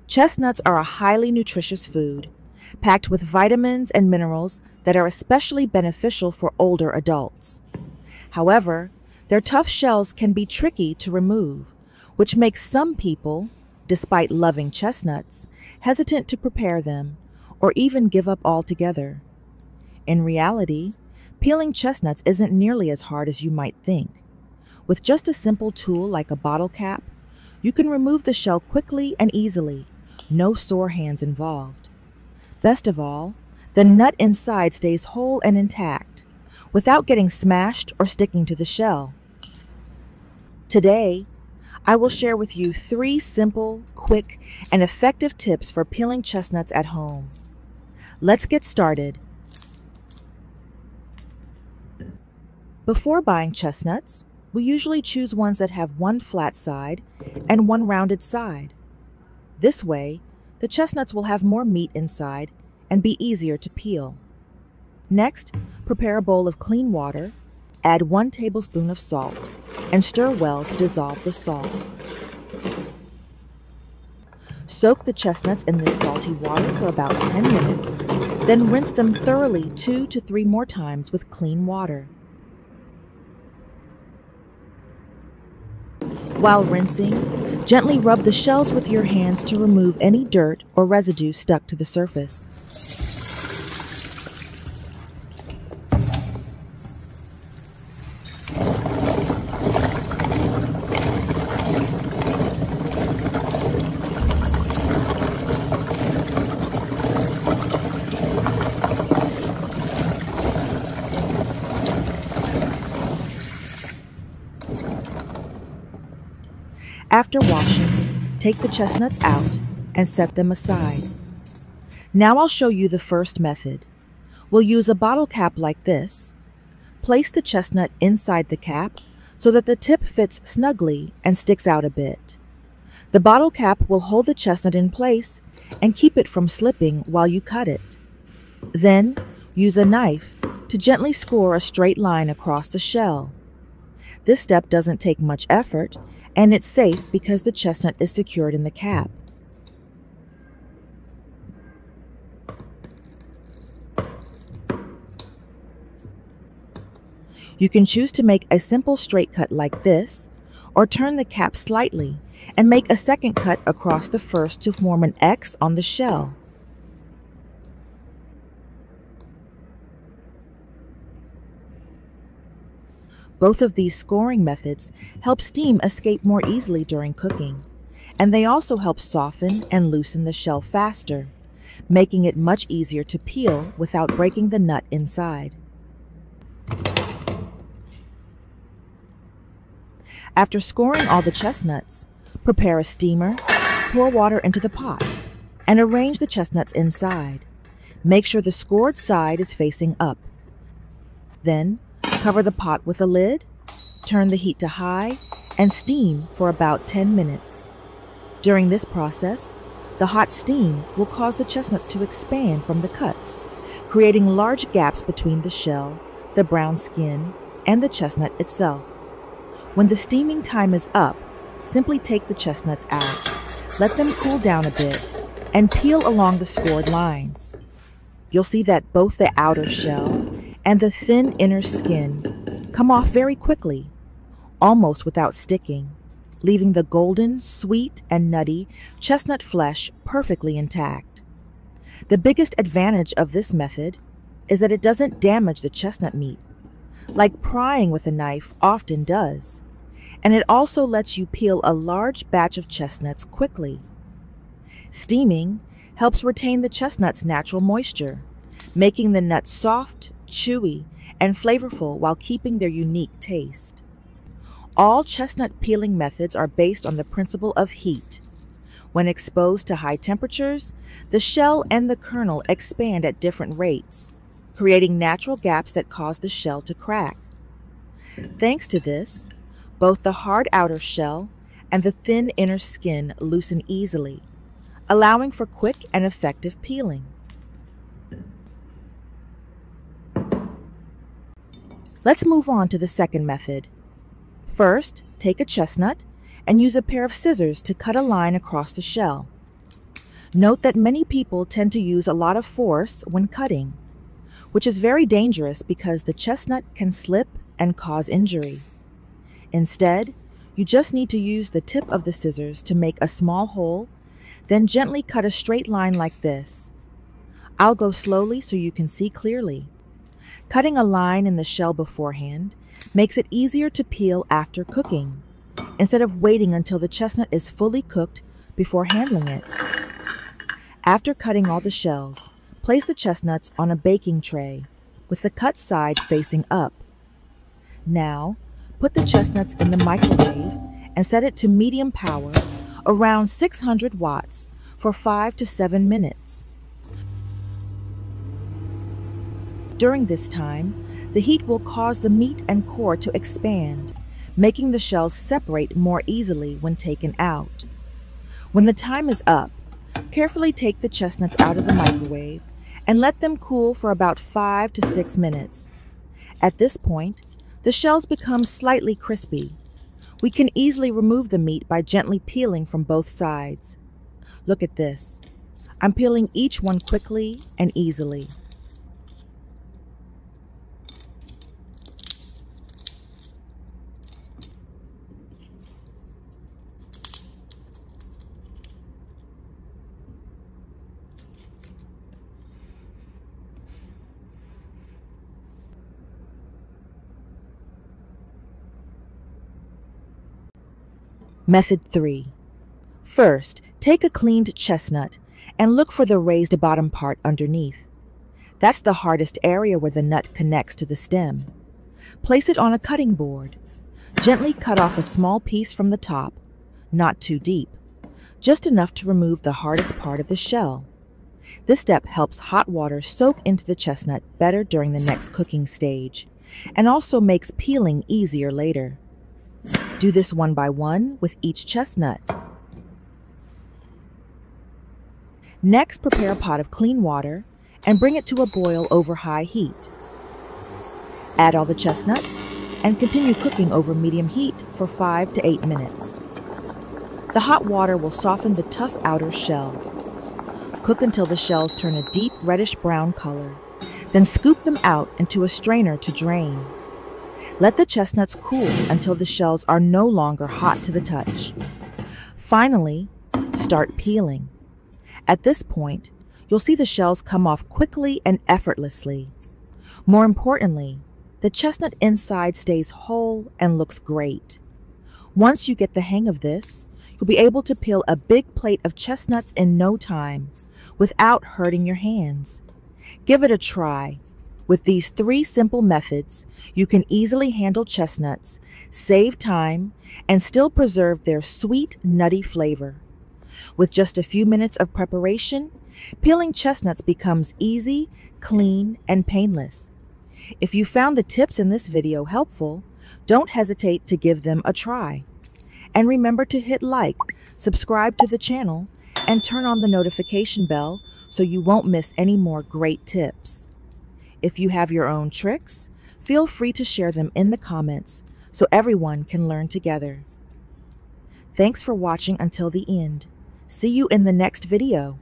Chestnuts are a highly nutritious food, packed with vitamins and minerals that are especially beneficial for older adults. However, their tough shells can be tricky to remove, which makes some people, despite loving chestnuts, hesitant to prepare them or even give up altogether. In reality, peeling chestnuts isn't nearly as hard as you might think. With just a simple tool like a bottle cap, you can remove the shell quickly and easily, no sore hands involved. Best of all, the nut inside stays whole and intact, without getting smashed or sticking to the shell. Today, I will share with you 3 simple, quick, and effective tips for peeling chestnuts at home. Let's get started. Before buying chestnuts, we usually choose ones that have one flat side and one rounded side. This way, the chestnuts will have more meat inside and be easier to peel. Next, prepare a bowl of clean water, add 1 tablespoon of salt, and stir well to dissolve the salt. Soak the chestnuts in this salty water for about 10 minutes, then rinse them thoroughly 2 to 3 more times with clean water. While rinsing, gently rub the shells with your hands to remove any dirt or residue stuck to the surface. After washing, take the chestnuts out and set them aside. Now I'll show you the first method. We'll use a bottle cap like this. Place the chestnut inside the cap so that the tip fits snugly and sticks out a bit. The bottle cap will hold the chestnut in place and keep it from slipping while you cut it. Then, use a knife to gently score a straight line across the shell. This step doesn't take much effort, and it's safe because the chestnut is secured in the cap. You can choose to make a simple straight cut like this, or turn the cap slightly and make a second cut across the first to form an X on the shell. Both of these scoring methods help steam escape more easily during cooking, and they also help soften and loosen the shell faster, making it much easier to peel without breaking the nut inside. After scoring all the chestnuts, prepare a steamer, pour water into the pot, and arrange the chestnuts inside. Make sure the scored side is facing up. Then, cover the pot with a lid, turn the heat to high, and steam for about 10 minutes. During this process, the hot steam will cause the chestnuts to expand from the cuts, creating large gaps between the shell, the brown skin, and the chestnut itself. When the steaming time is up, simply take the chestnuts out, let them cool down a bit, and peel along the scored lines. You'll see that both the outer shell and the thin inner skin come off very quickly, almost without sticking, leaving the golden, sweet, and nutty chestnut flesh perfectly intact. The biggest advantage of this method is that it doesn't damage the chestnut meat, like prying with a knife often does, and it also lets you peel a large batch of chestnuts quickly. Steaming helps retain the chestnut's natural moisture, making the nuts soft, chewy, and flavorful while keeping their unique taste. All chestnut peeling methods are based on the principle of heat. When exposed to high temperatures, the shell and the kernel expand at different rates, creating natural gaps that cause the shell to crack. Thanks to this, both the hard outer shell and the thin inner skin loosen easily, allowing for quick and effective peeling. Let's move on to the second method. First, take a chestnut and use a pair of scissors to cut a line across the shell. Note that many people tend to use a lot of force when cutting, which is very dangerous because the chestnut can slip and cause injury. Instead, you just need to use the tip of the scissors to make a small hole, then gently cut a straight line like this. I'll go slowly so you can see clearly. Cutting a line in the shell beforehand makes it easier to peel after cooking, instead of waiting until the chestnut is fully cooked before handling it. After cutting all the shells, place the chestnuts on a baking tray with the cut side facing up. Now, put the chestnuts in the microwave and set it to medium power around 600 watts for 5 to 7 minutes. During this time, the heat will cause the meat and core to expand, making the shells separate more easily when taken out. When the time is up, carefully take the chestnuts out of the microwave and let them cool for about 5 to 6 minutes. At this point, the shells become slightly crispy. We can easily remove the meat by gently peeling from both sides. Look at this. I'm peeling each one quickly and easily. Method 3. First, take a cleaned chestnut and look for the raised bottom part underneath. That's the hardest area where the nut connects to the stem. Place it on a cutting board. Gently cut off a small piece from the top, not too deep, just enough to remove the hardest part of the shell. This step helps hot water soak into the chestnut better during the next cooking stage, and also makes peeling easier later. Do this one by one with each chestnut. Next, prepare a pot of clean water and bring it to a boil over high heat. Add all the chestnuts and continue cooking over medium heat for 5 to 8 minutes. The hot water will soften the tough outer shell. Cook until the shells turn a deep reddish-brown color, then scoop them out into a strainer to drain. Let the chestnuts cool until the shells are no longer hot to the touch. Finally, start peeling. At this point, you'll see the shells come off quickly and effortlessly. More importantly, the chestnut inside stays whole and looks great. Once you get the hang of this, you'll be able to peel a big plate of chestnuts in no time, without hurting your hands. Give it a try. With these 3 simple methods, you can easily handle chestnuts, save time, and still preserve their sweet, nutty flavor. With just a few minutes of preparation, peeling chestnuts becomes easy, clean, and painless. If you found the tips in this video helpful, don't hesitate to give them a try. And remember to hit like, subscribe to the channel, and turn on the notification bell so you won't miss any more great tips. If you have your own tricks, feel free to share them in the comments so everyone can learn together. Thanks for watching until the end. See you in the next video.